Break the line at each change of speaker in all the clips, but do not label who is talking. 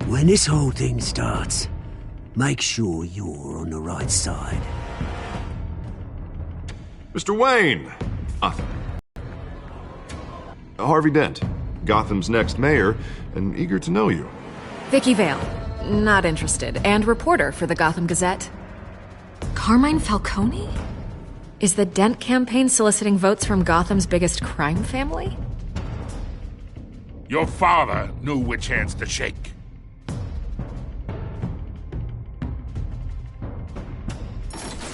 When this whole thing starts, make sure you're on the right side.
Mr. Wayne! Harvey Dent, Gotham's next mayor, and eager to know you.
Vicky Vale, not interested, and reporter for the Gotham Gazette. Carmine Falcone? Is the Dent campaign soliciting votes from Gotham's biggest crime family?
Your father knew which hands to shake.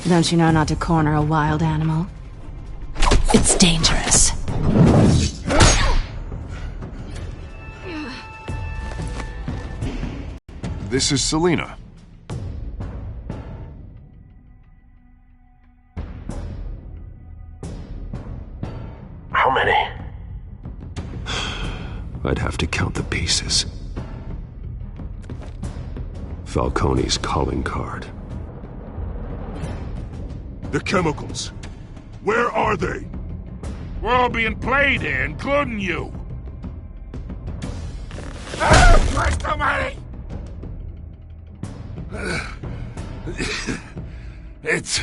Don't you know not to corner a wild animal? It's dangerous.
This is Selina.
How many?
I'd have to count the pieces. Falcone's calling card.
The chemicals. Where are they? We're all being played here, including you. Christ almighty! It's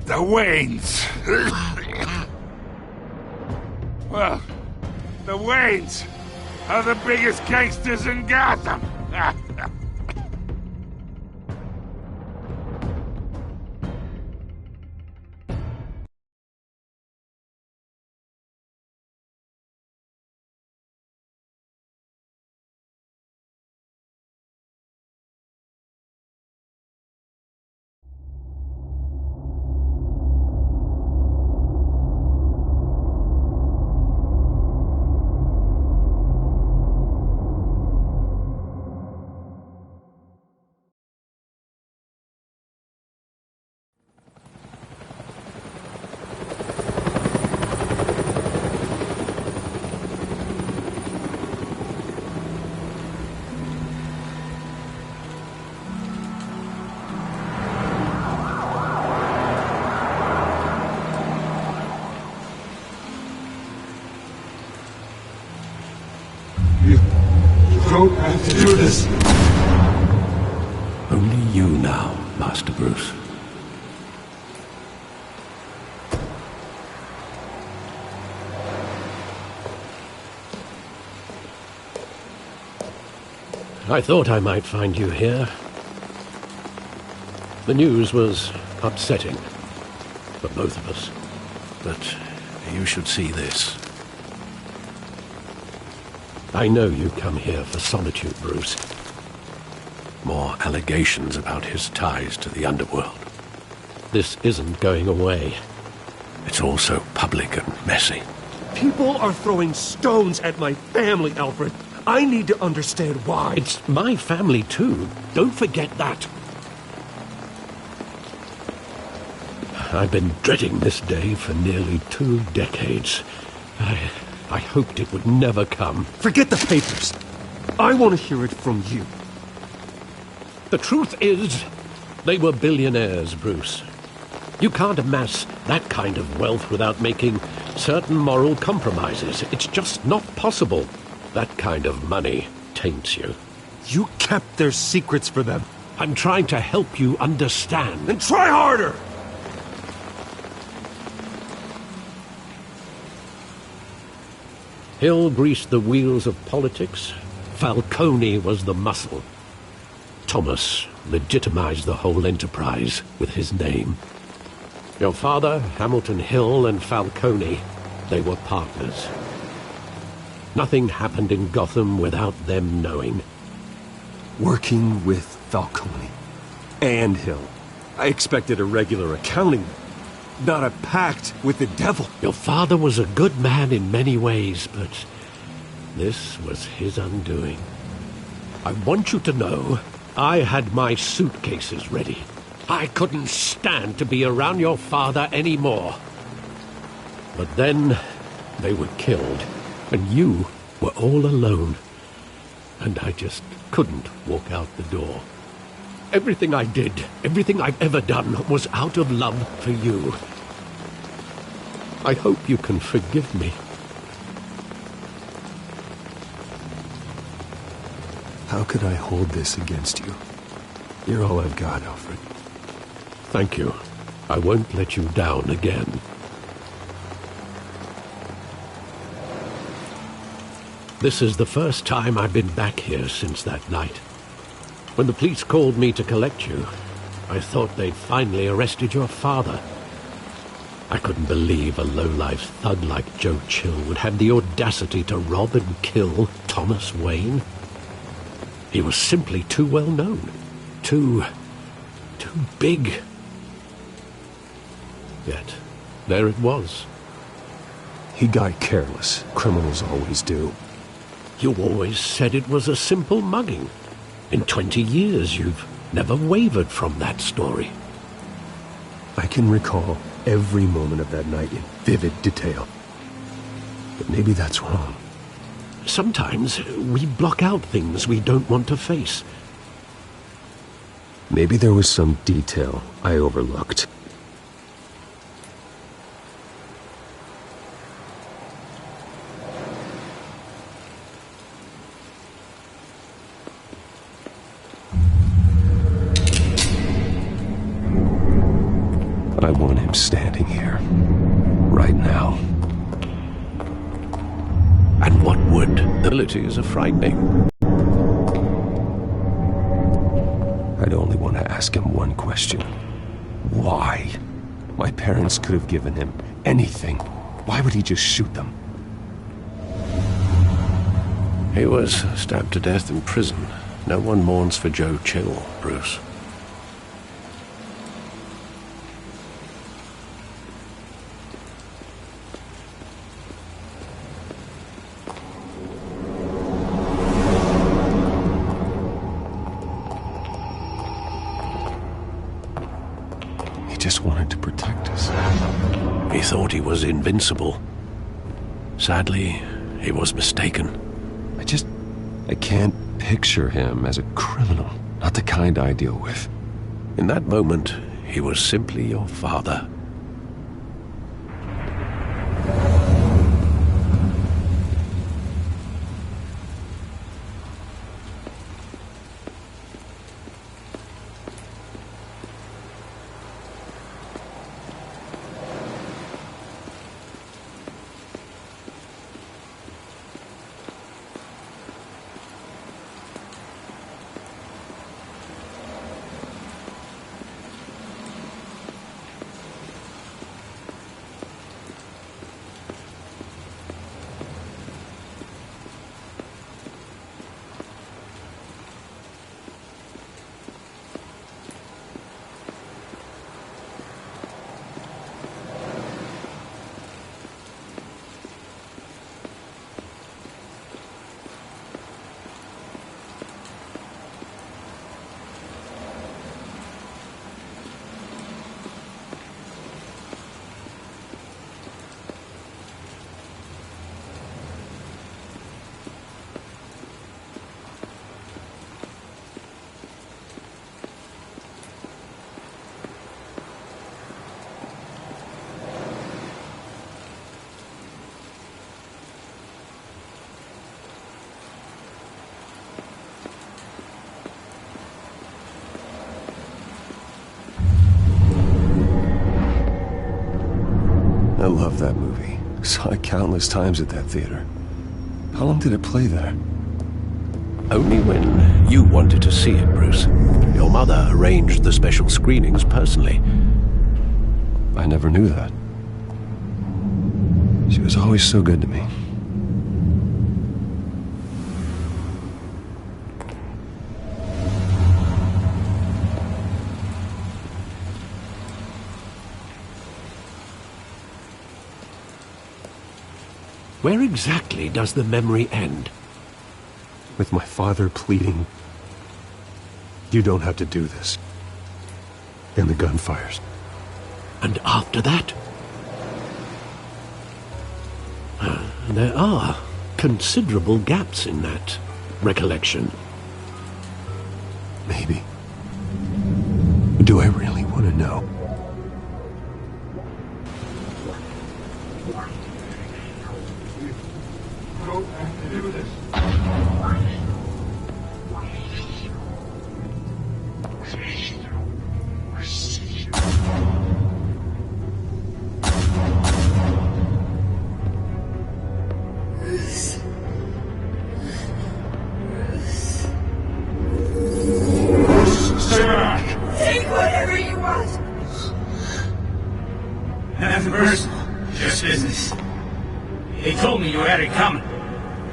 the Waynes. Well, the Waynes are the biggest gangsters in Gotham.
don't have to do this.
Only you now, Master Bruce. I thought I might find you here. The news was upsetting for both of us. But you should see this. I know you come here for solitude, Bruce. More allegations about his ties to the underworld. This isn't going away. It's all so public and messy.
People are throwing stones at my family, Alfred. I need to understand why.
It's my family, too. Don't forget that. I've been dreading this day for nearly 2 decades. I hoped it would never come.
Forget the papers. I want to hear it from you.
The truth is, they were billionaires, Bruce. You can't amass that kind of wealth without making certain moral compromises. It's just not possible. That kind of money taints you.
You kept their secrets for them.
I'm trying to help you understand.
Then try harder!
Hill greased the wheels of politics. Falcone was the muscle. Thomas legitimized the whole enterprise with his name. Your father, Hamilton Hill, and Falcone, they were partners. Nothing happened in Gotham without them knowing.
Working with Falcone and Hill. I expected a regular accounting, not a pact with the devil.
Your father was a good man in many ways, but this was his undoing. I want you to know I had my suitcases ready. I couldn't stand to be around your father anymore. But then they were killed, and you were all alone. And I just couldn't walk out the door. Everything I did, everything I've ever done, was out of love for you. I hope you can forgive me.
How could I hold this against you? You're all I've got, Alfred.
Thank you. I won't let you down again. This is the first time I've been back here since that night. When the police called me to collect you, I thought they'd finally arrested your father. I couldn't believe a low-life thug like Joe Chill would have the audacity to rob and kill Thomas Wayne. He was simply too well known. Too big. Yet, there it was.
He got careless. Criminals always do.
You always said it was a simple mugging. In 20 years, you've never wavered from that story.
I can recall every moment of that night in vivid detail. But maybe that's wrong.
Sometimes we block out things we don't want to face.
Maybe there was some detail I overlooked. I want him standing here, right now.
And what would? The abilities are frightening.
I'd only want to ask him one question. Why? My parents could have given him anything. Why would he just shoot them?
He was stabbed to death in prison. No one mourns for Joe Chill, Bruce.
Just wanted to protect us.
He thought he was invincible. Sadly, he was mistaken.
I can't picture him as a criminal. Not the kind I deal with.
In that moment, he was simply your father.
I love that movie. Saw it countless times at that theater. How long did it play there?
Only when you wanted to see it, Bruce. Your mother arranged the special screenings personally.
I never knew that. She was always so good to me.
Where exactly does the memory end?
With my father pleading, "You don't have to do this." And the gun fires.
And after that? There are considerable gaps in that recollection.
Maybe. Do I really want to know?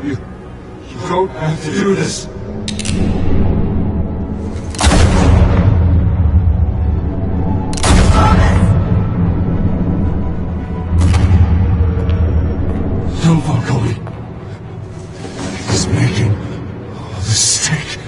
You don't have to do this. No, Falcone. He's making a mistake.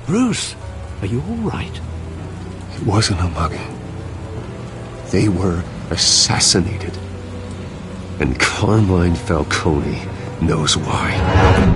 Bruce, are you all right?
It wasn't a mugging. They were assassinated. And Carmine Falcone knows why.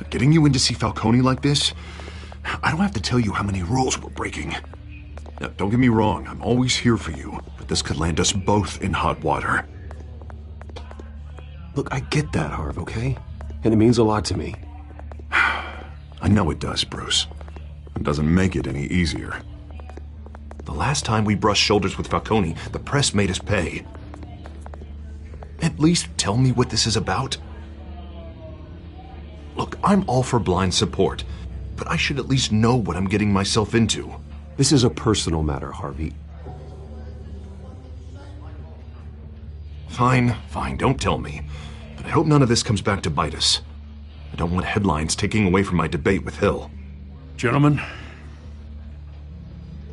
Getting you in to see Falcone like this? I don't have to tell you how many rules we're breaking. Now, don't get me wrong, I'm always here for you, but this could land us both in hot water.
Look, I get that, Harv, okay? And it means a lot to me.
I know it does, Bruce. It doesn't make it any easier. The last time we brushed shoulders with Falcone, the press made us pay. At least tell me what this is about. Look, I'm all for blind support, but I should at least know what I'm getting myself into.
This is a personal matter, Harvey.
Fine, don't tell me. But I hope none of this comes back to bite us. I don't want headlines taking away from my debate with Hill.
Gentlemen,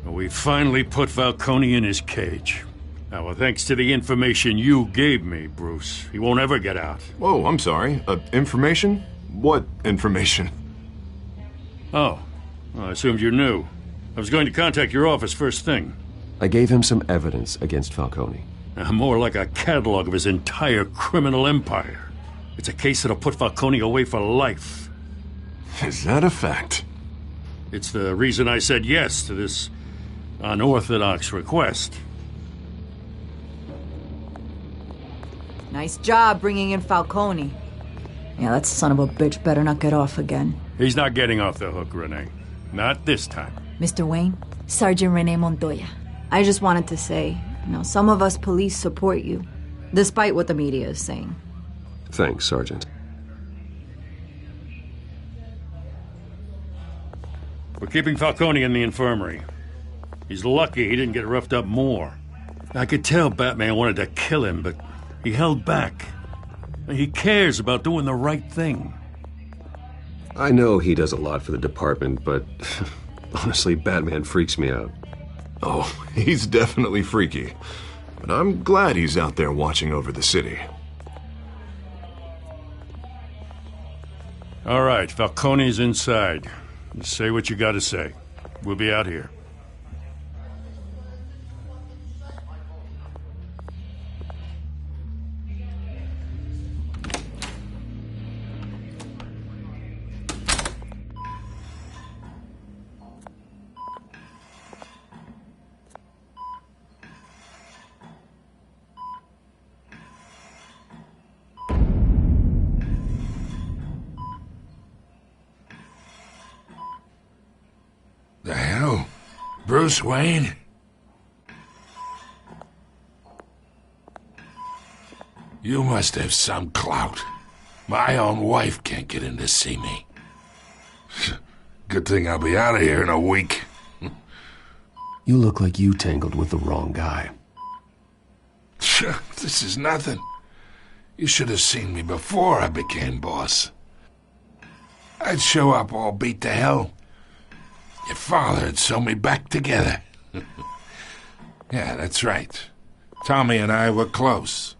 we finally put Falcone in his cage. Now, well, thanks to the information you gave me, Bruce, he won't ever get out.
Whoa, I'm sorry. Information? What information?
Oh, well, I assumed you knew. I was going to contact your office first thing.
I gave him some evidence against Falcone.
More like a catalog of his entire criminal empire. It's a case that'll put Falcone away for life.
Is that a fact?
It's the reason I said yes to this unorthodox request.
Nice job bringing in Falcone. Yeah, that son of a bitch better not get off again.
He's not getting off the hook, Renee. Not this time.
Mr. Wayne, Sergeant Renee Montoya. I just wanted to say, some of us police support you, despite what the media is saying.
Thanks, Sergeant.
We're keeping Falcone in the infirmary. He's lucky he didn't get roughed up more. I could tell Batman wanted to kill him, but he held back. He cares about doing the right thing.
I know he does a lot for the department, but honestly, Batman freaks me out.
Oh, he's definitely freaky. But I'm glad he's out there watching over the city.
All right, Falcone's inside. You say what you gotta say. We'll be out here.
The hell? Bruce Wayne? You must have some clout. My own wife can't get in to see me. Good thing I'll be out of here in a week.
You look like you tangled with the wrong guy.
This is nothing. You should have seen me before I became boss. I'd show up all beat to hell. Your father had sewn me back together. Yeah, that's right. Tommy and I were close.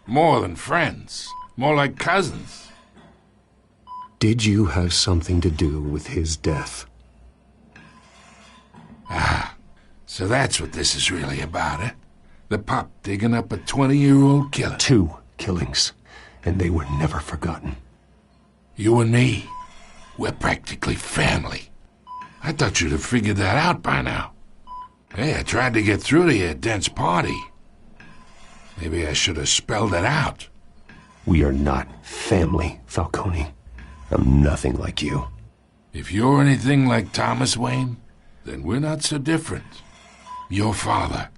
More than friends. More like cousins.
Did you have something to do with his death?
Ah, so that's what this is really about, eh? The pup digging up a 20-year-old killer.
2 killings, and they were never forgotten.
You and me, we're practically family. I thought you'd have figured that out by now. Hey, I tried to get through to your dense party. Maybe I should have spelled it out.
We are not family, Falcone. I'm nothing like you.
If you're anything like Thomas Wayne, then we're not so different. Your father,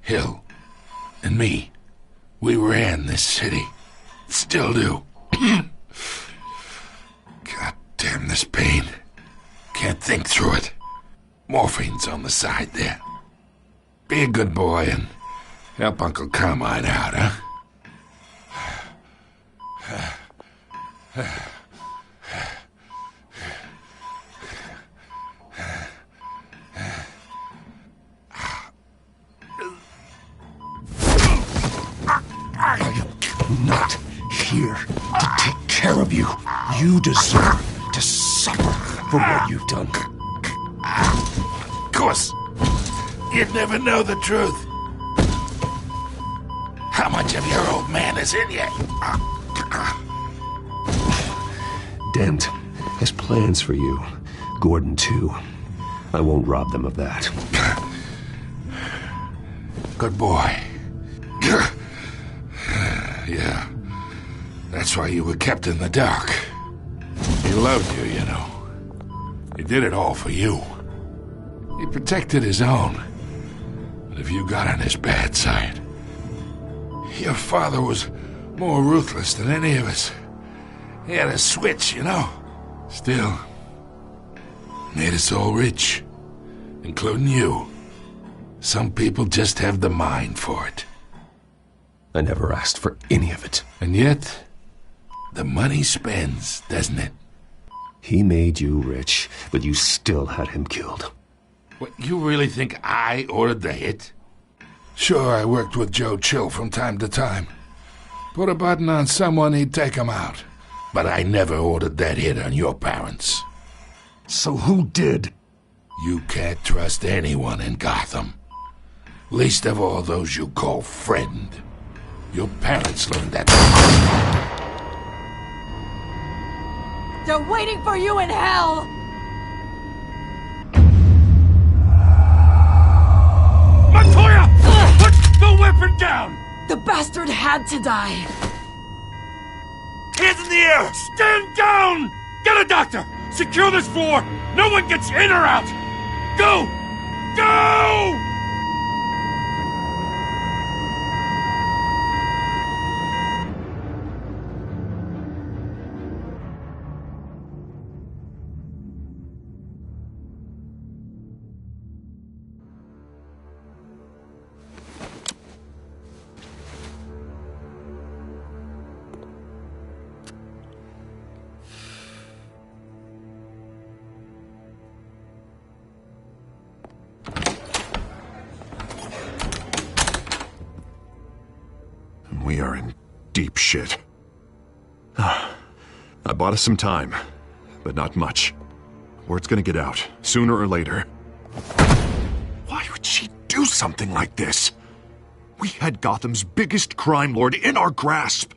Hill, and me, we ran this city. Still do. God damn this pain. Can't think through it. Morphine's on the side there. Be a good boy and help Uncle Carmine out, huh?
I'm not here to take care of you. You deserve to suffer for what you've done.
Of course, you'd never know the truth. How much of your old man is in you?
Dent has plans for you. Gordon, too. I won't rob them of that.
Good boy. Yeah. That's why you were kept in the dark. He loved you, you know. He did it all for you. He protected his own. But if you got on his bad side, your father was more ruthless than any of us. He had a switch, you know. Still, made us all rich, including you. Some people just have the mind for it.
I never asked for any of it.
And yet, the money spends, doesn't it?
He made you rich, but you still had him killed.
What, you really think I ordered the hit? Sure, I worked with Joe Chill from time to time. Put a button on someone, he'd take him out. But I never ordered that hit on your parents.
So who did?
You can't trust anyone in Gotham. Least of all those you call friend. Your parents learned that.
They're waiting for you in hell!
Montoya! Put the weapon down!
The bastard had to die.
Hands in the air! Stand down! Get a doctor! Secure this floor! No one gets in or out! Go! Go!
We are in deep shit. I bought us some time, but not much. Word's gonna get out, sooner or later. Why would she do something like this? We had Gotham's biggest crime lord in our grasp.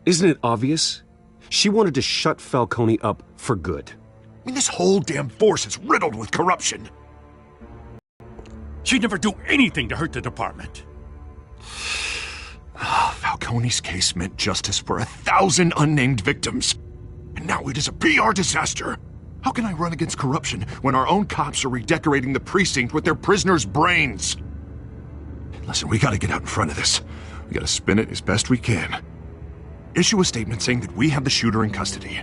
Isn't it obvious? She wanted to shut Falcone up for good.
I mean, this whole damn force is riddled with corruption.
She'd never do anything to hurt the department.
Falcone's case meant justice for 1,000 unnamed victims. And now it is a PR disaster. How can I run against corruption when our own cops are redecorating the precinct with their prisoners' brains? Listen, we gotta get out in front of this. We gotta spin it as best we can. Issue a statement saying that we have the shooter in custody.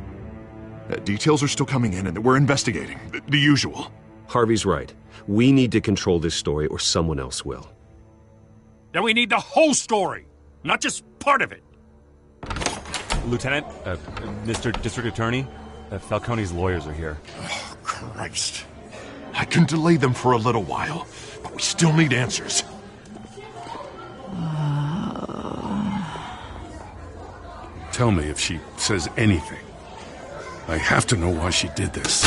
Details are still coming in, and we're investigating. The usual.
Harvey's right. We need to control this story, or someone else will.
Then we need the whole story, not just part of it.
Lieutenant, Mr. District Attorney, Falcone's lawyers are here.
Oh, Christ. I can delay them for a little while, but we still need answers.
Tell me if she says anything. I have to know why she did this.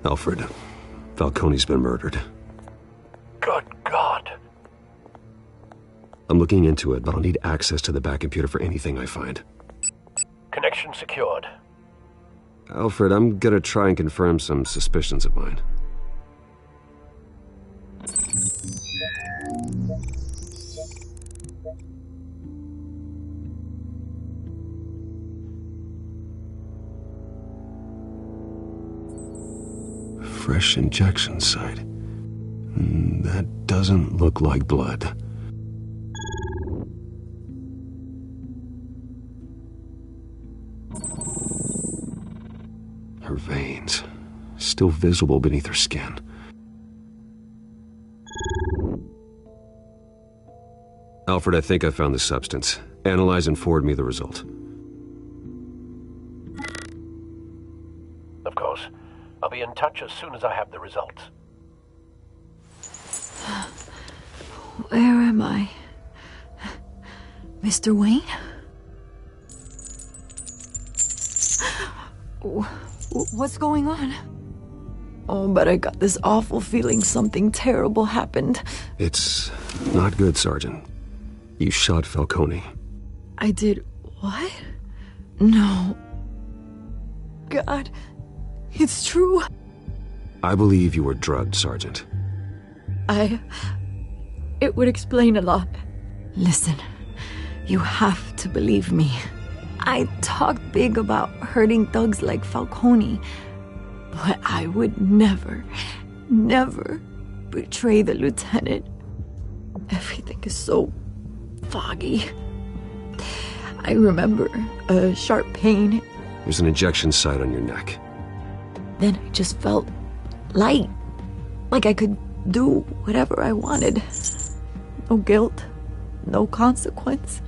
Alfred, Falcone's been murdered.
Good God.
I'm looking into it, but I'll need access to the back computer for anything I find.
Connection secured.
Alfred, I'm gonna try and confirm some suspicions of mine. Fresh injection site. That doesn't look like blood. Her veins, still visible beneath her skin. Alfred, I think I found the substance. Analyze and forward me the result.
Of course. I'll be in touch as soon as I have the results.
Where am I? Mr. Wayne? What's going on? Oh, but I got this awful feeling something terrible happened.
It's not good, Sergeant. You shot Falcone.
I did what? No. God, it's true.
I believe you were drugged, Sergeant.
It would explain a lot. Listen, you have to believe me. I talk big about hurting thugs like Falcone, but I would never betray the lieutenant. Everything is so foggy. I remember a sharp pain.
There's an injection site on your neck.
Then I just felt light, like I could do whatever I wanted. No guilt, no consequence.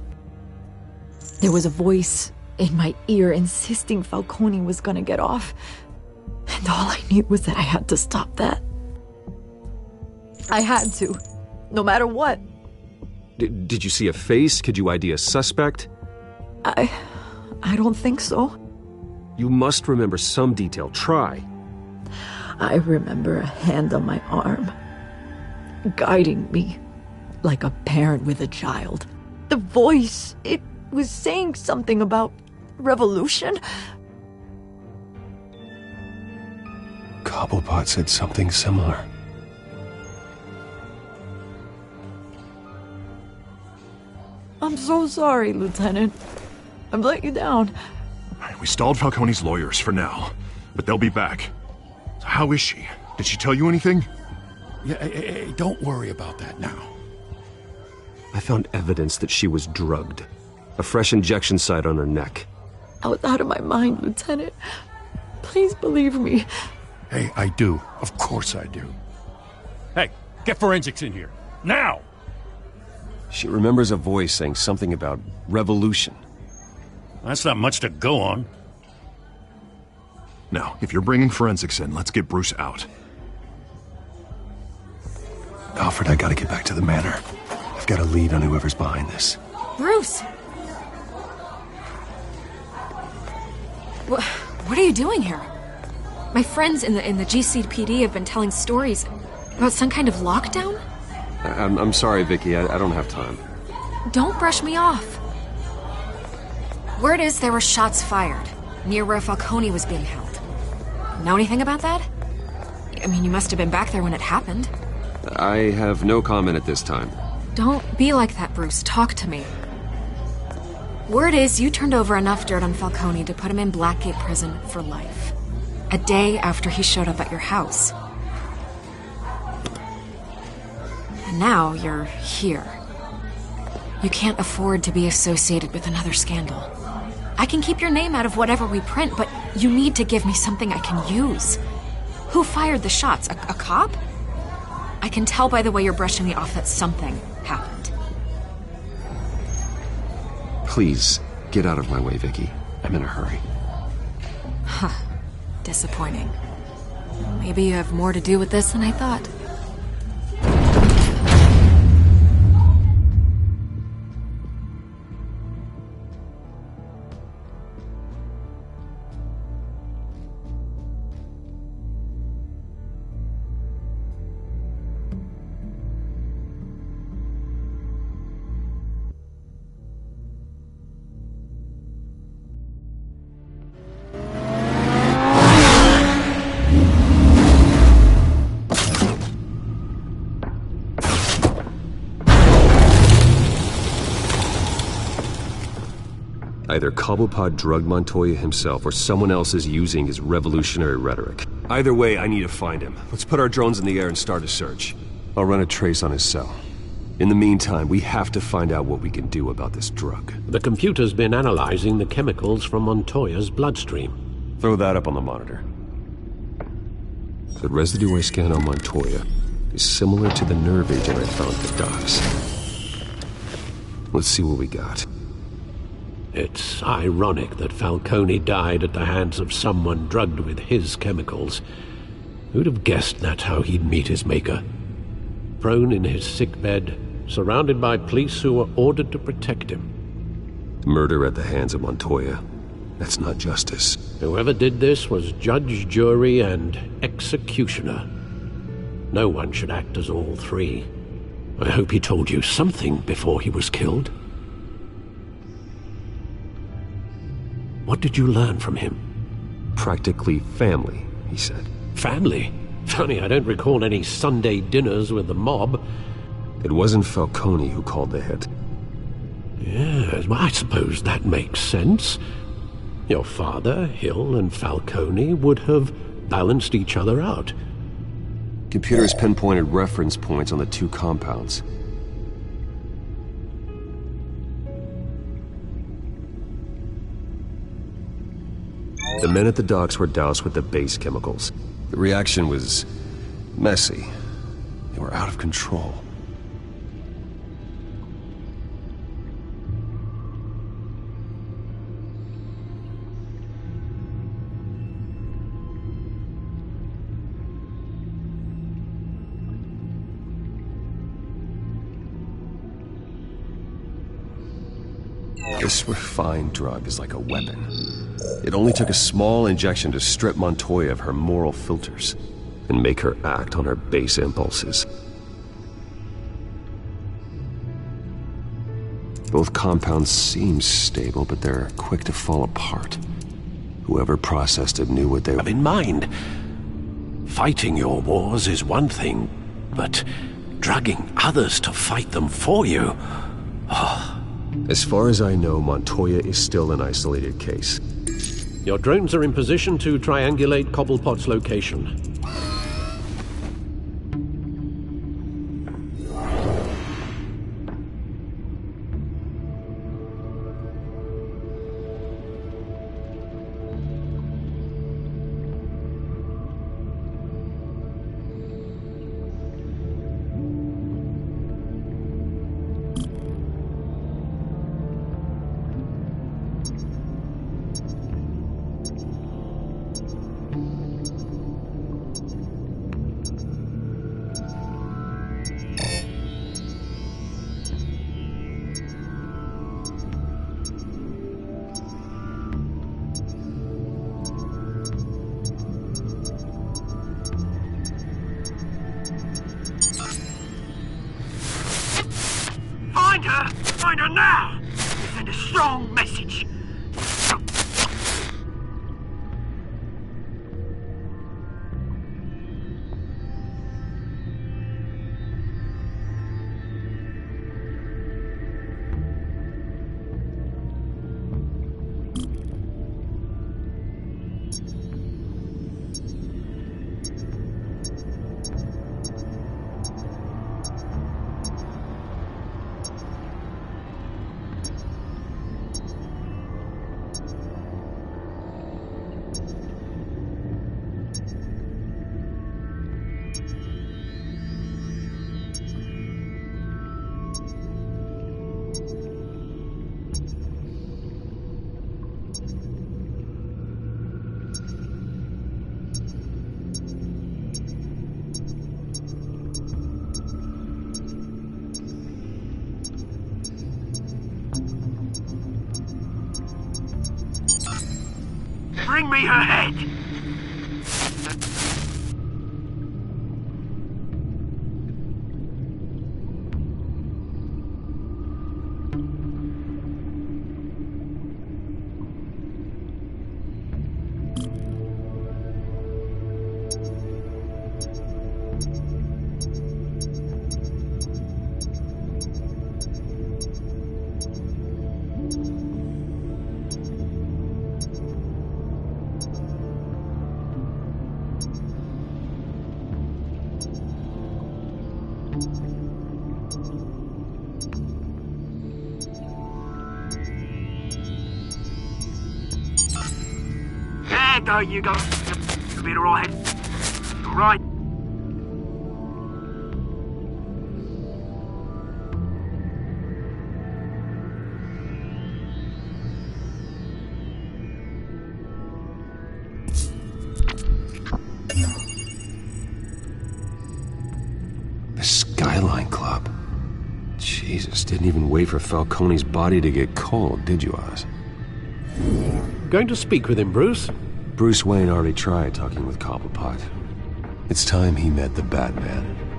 There was a voice in my ear insisting Falcone was gonna get off. And all I knew was that I had to stop that. I had to, no matter what.
Did you see a face? Could you ID a suspect?
I don't think so.
You must remember some detail. Try.
I remember a hand on my arm, guiding me like a parent with a child. The voice, it was saying something about revolution.
Cobblepot said something similar.
I'm so sorry, Lieutenant. I've let you down.
We stalled Falcone's lawyers for now, but they'll be back. So how is she? Did she tell you anything?
Yeah, hey, don't worry about that now.
I found evidence that she was drugged. A fresh injection site on her neck.
I was out of my mind, Lieutenant. Please believe me.
Hey, I do. Of course I do.
Hey, get forensics in here. Now!
She remembers a voice saying something about revolution.
That's not much to go on.
Now, if you're bringing forensics in, let's get Bruce out.
Alfred, I gotta get back to the manor. I've got a lead on whoever's behind this.
Bruce! What are you doing here? My friends in the GCPD have been telling stories about some kind of lockdown?
I'm sorry, Vicky. I don't have time.
Don't brush me off. Word is there were shots fired near where Falcone was being held. Know anything about that? I mean, you must have been back there when it happened.
I have no comment at this time.
Don't be like that, Bruce. Talk to me. Word is you turned over enough dirt on Falcone to put him in Blackgate Prison for life. A day after he showed up at your house. And now you're here. You can't afford to be associated with another scandal. I can keep your name out of whatever we print, but you need to give me something I can use. Who fired the shots? A cop? I can tell by the way you're brushing me off that something happened.
Please, get out of my way, Vicky. I'm in a hurry.
Huh. Disappointing. Maybe you have more to do with this than I thought.
Either Cobblepot drugged Montoya himself, or someone else is using his revolutionary rhetoric. Either way, I need to find him. Let's put our drones in the air and start a search. I'll run a trace on his cell. In the meantime, we have to find out what we can do about this drug.
The computer's been analyzing the chemicals from Montoya's bloodstream.
Throw that up on the monitor. The residue I scanned on Montoya is similar to the nerve agent I found at the docks. Let's see what we got.
It's ironic that Falcone died at the hands of someone drugged with his chemicals. Who'd have guessed that's how he'd meet his maker? Prone in his sickbed, surrounded by police who were ordered to protect him.
Murder at the hands of Montoya. That's not justice.
Whoever did this was judge, jury, and executioner. No one should act as all three. I hope he told you something before he was killed. What did you learn from him?
Practically family, he said.
Family? Funny, I don't recall any Sunday dinners with the mob.
It wasn't Falcone who called the hit.
Yes, well, I suppose that makes sense. Your father, Hill, and Falcone would have balanced each other out.
Computers pinpointed reference points on the two compounds. The men at the docks were doused with the base chemicals. The reaction was messy. They were out of control. This refined drug is like a weapon. It only took a small injection to strip Montoya of her moral filters and make her act on her base impulses. Both compounds seem stable, but they're quick to fall apart. Whoever processed it knew what they
have in mind. Fighting your wars is one thing, but drugging others to fight them for you... Oh.
As far as I know, Montoya is still an isolated case.
Your drones are in position to triangulate Cobblepot's location.
Find her now! Send a strong message. Bring me her head! There you go. You'll be alright. Alright.
The Skyline Club. Jesus, didn't even wait for Falcone's body to get cold, did you, Oz?
Going to speak with him, Bruce?
Bruce Wayne already tried talking with Cobblepot. It's time he met the Batman.